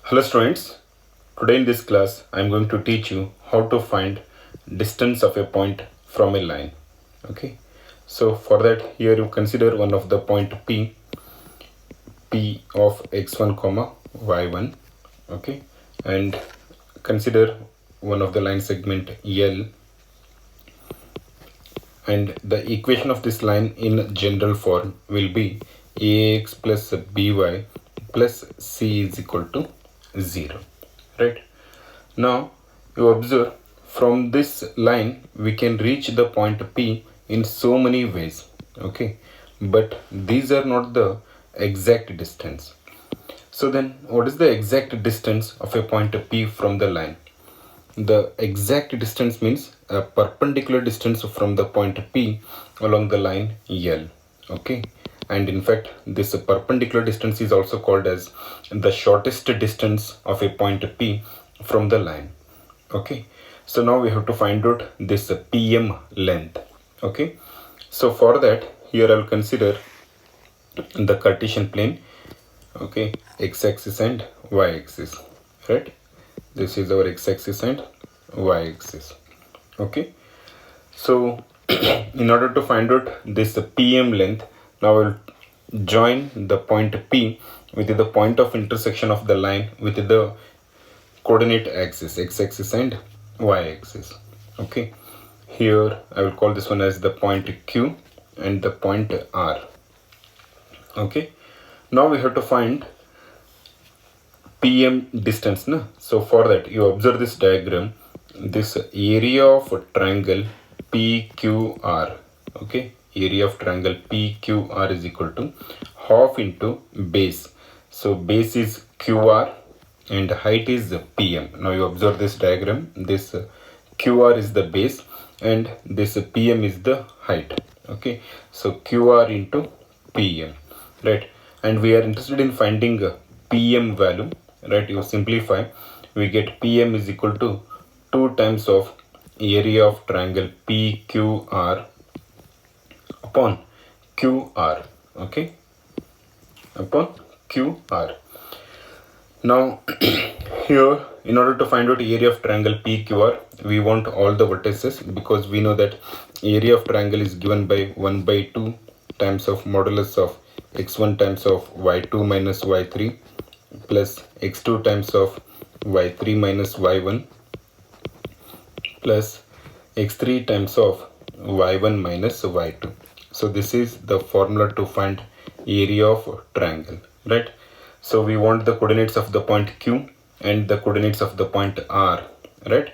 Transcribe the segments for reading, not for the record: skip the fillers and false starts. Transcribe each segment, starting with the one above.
Hello students, today in this class I am going to teach you how to find distance of a point from a line. Okay, so for that here you consider one of the point P of x1 comma y1. Okay, and consider one of the line segment L, and the equation of this line in general form will be ax plus by plus c is equal to 0, right? Now you observe, from this line we can reach the point P in so many ways, okay, but these are not the exact distance. So then what is the exact distance of a point P from the line? The exact distance means a perpendicular distance from the point P along the line L, okay, and in fact this perpendicular distance is also called as the shortest distance of a point P from the line. Okay, so now we have to find out this PM length. Okay, so for that here I'll consider the Cartesian plane, okay, x-axis and y-axis, right? This is our x-axis and y-axis. Okay, so in order to find out this PM length, now we'll join the point P with the point of intersection of the line with the coordinate axis, x-axis and y-axis. Okay, here I will call this one as the point Q and the point R. Okay, now we have to find PM distance, na? So for that you observe this diagram, this area of triangle PQR, okay, area of triangle PQR is equal to half into base. So base is QR and height is PM. Now you observe this diagram, this QR is the base and this PM is the height. Okay, so QR into PM, right? And we are interested in finding PM value, right? You simplify, we get PM is equal to 2 times of area of triangle PQR upon QR, okay, upon QR. Now here, in order to find out area of triangle PQR, we want all the vertices, because we know that area of triangle is given by 1 by 2 times of modulus of x1 times of y2 minus y3 plus x2 times of y3 minus y1 plus x3 times of y1 minus y2. So this is the formula to find area of triangle, right? So we want the coordinates of the point Q and the coordinates of the point R, right?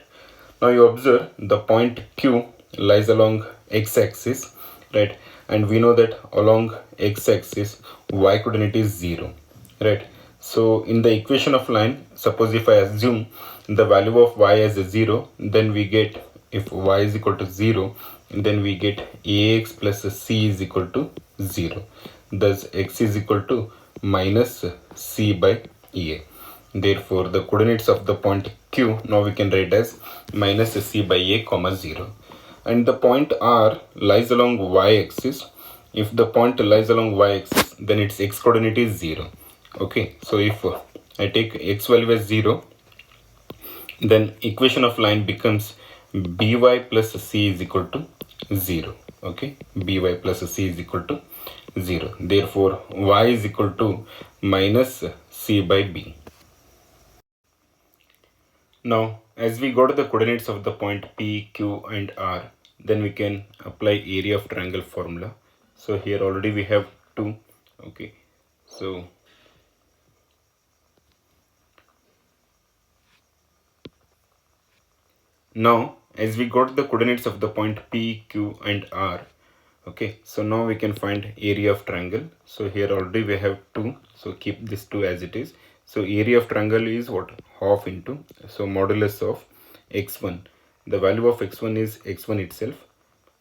Now you observe the point Q lies along x-axis, right? And we know that along x-axis y coordinate is 0, right? So in the equation of line, suppose if I assume the value of y as a 0, then we get, if y is equal to 0, then we get ax plus c is equal to 0. Thus x is equal to minus c by a. Therefore the coordinates of the point Q now we can write as minus c by a comma 0. And the point R lies along y-axis. If the point lies along y-axis, then its x coordinate is 0. Okay, so if I take x value as 0, then equation of line becomes by plus c is equal to 0. Okay, by plus c is equal to 0. Therefore y is equal to minus c by b. Now as we got the coordinates of the point P, Q and R, then we can apply area of triangle formula. So here already we have 2. Okay, so now as we got the coordinates of the point P, Q and R, okay, so now we can find area of triangle. So here already we have 2, so keep this 2 as it is. So area of triangle is what? Half into, so modulus of x1, the value of x1 is x1 itself,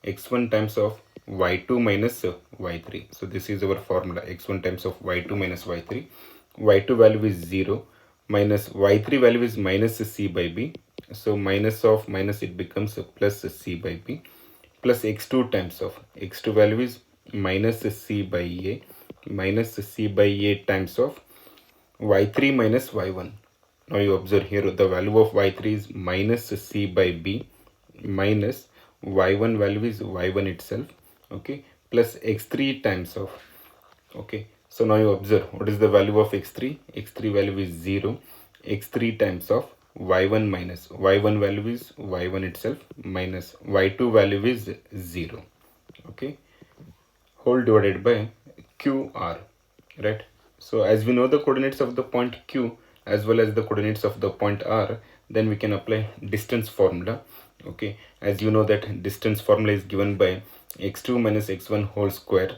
x1 times of y2 minus y3. So this is our formula, x1 times of y2 minus y3. Y2 value is 0, minus y3 value is minus c by b. So minus of minus, it becomes plus c by b, plus x2 times of x2 value is minus c by a, minus c by a times of y3 minus y1. Now you observe here the value of y3 is minus c by b minus y1 value is y1 itself, okay, plus x3 times of, okay. So now you observe what is the value of x3. X3 value is 0. X3 times of y1 minus y1 value is y1 itself minus y2 value is 0, okay, whole divided by qr, right? So as we know the coordinates of the point q as well as the coordinates of the point r, then we can apply distance formula, okay. As you know that distance formula is given by x2 minus x1 whole square.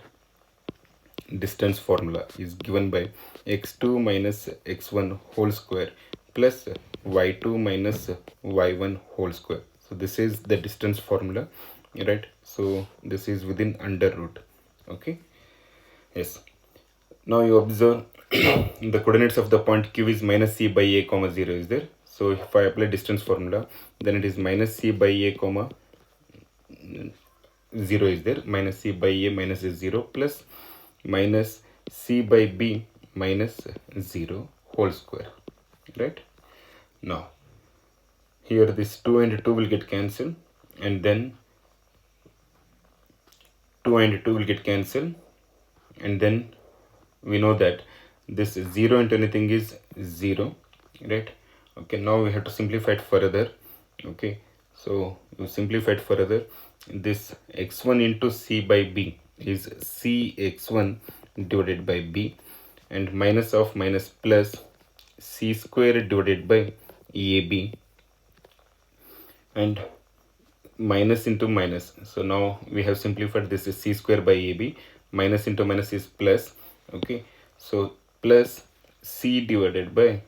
Distance formula is given by x2 minus x1 whole square plus y2 minus y1 whole square. So this is the distance formula, right? So this is within under root, okay. Yes. Now you observe the coordinates of the point q is minus c by a comma 0 is there. So if I apply distance formula, then it is minus c by a comma 0 is there, minus c by a minus 0 plus minus c by b minus 0 whole square, right? Now here this 2 and 2 will get cancelled, and then 2 and 2 will get cancelled, and then we know that this 0 into anything is 0, right? Okay, now we have to simplify it further, okay. So you simplify it further, this x1 into c by b is cx1 divided by b, and minus of minus plus c square divided by ab, and minus into minus. So now we have simplified, this is c square by ab, minus into minus is plus, okay. So plus c divided by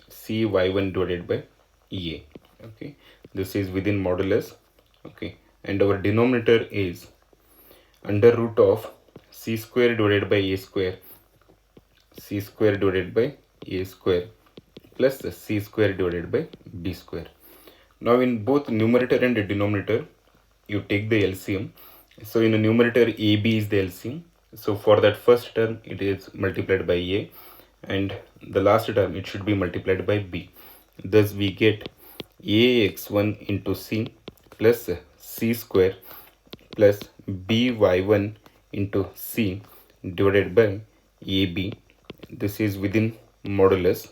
c y1 divided by a, okay. This is within modulus, okay, and our denominator is under root of c square divided by a square, c square divided by a square plus c square divided by b square. Now in both numerator and denominator you take the LCM. So in the numerator AB is the LCM. So for that first term it is multiplied by A, and the last term it should be multiplied by B. Thus we get AX1 into C plus C square plus BY1 into C divided by AB. This is within modulus,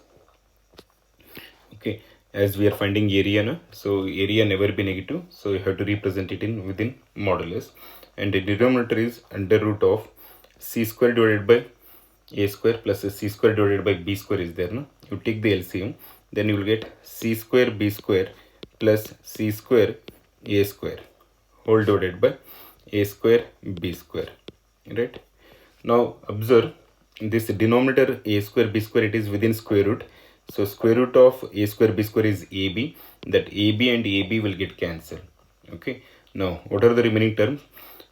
okay. As we are finding area now, so area never be negative, so you have to represent it in within modulus, and the denominator is under root of c square divided by a square plus c square divided by b square is there, no? You take the LCM, then you will get c square b square plus c square a square whole divided by a square b square, right? Now observe this denominator a square b square, it is within square root. So square root of a square b square is ab, that ab and ab will get cancelled, okay. Now what are the remaining terms?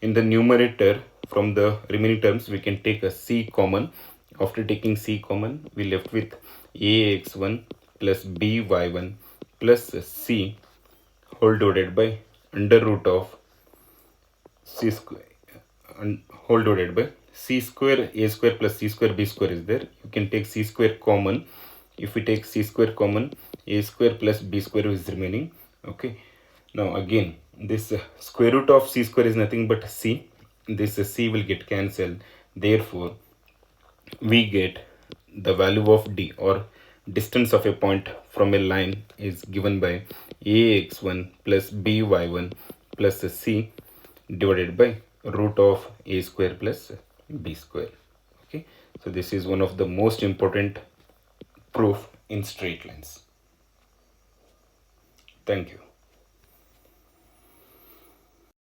In the numerator, from the remaining terms we can take a c common. After taking c common, we left with ax1 plus by1 plus c whole divided by under root of c square whole divided by c square a square plus c square b square is there. You can take c square common. If we take c square common, a square plus b square is remaining, okay. Now again this square root of c square is nothing but c. This c will get cancelled, therefore we get the value of d, or distance of a point from a line, is given by ax1 plus by1 plus c divided by root of a square plus b square, okay. So this is one of the most important proof in straight lines. Thank you.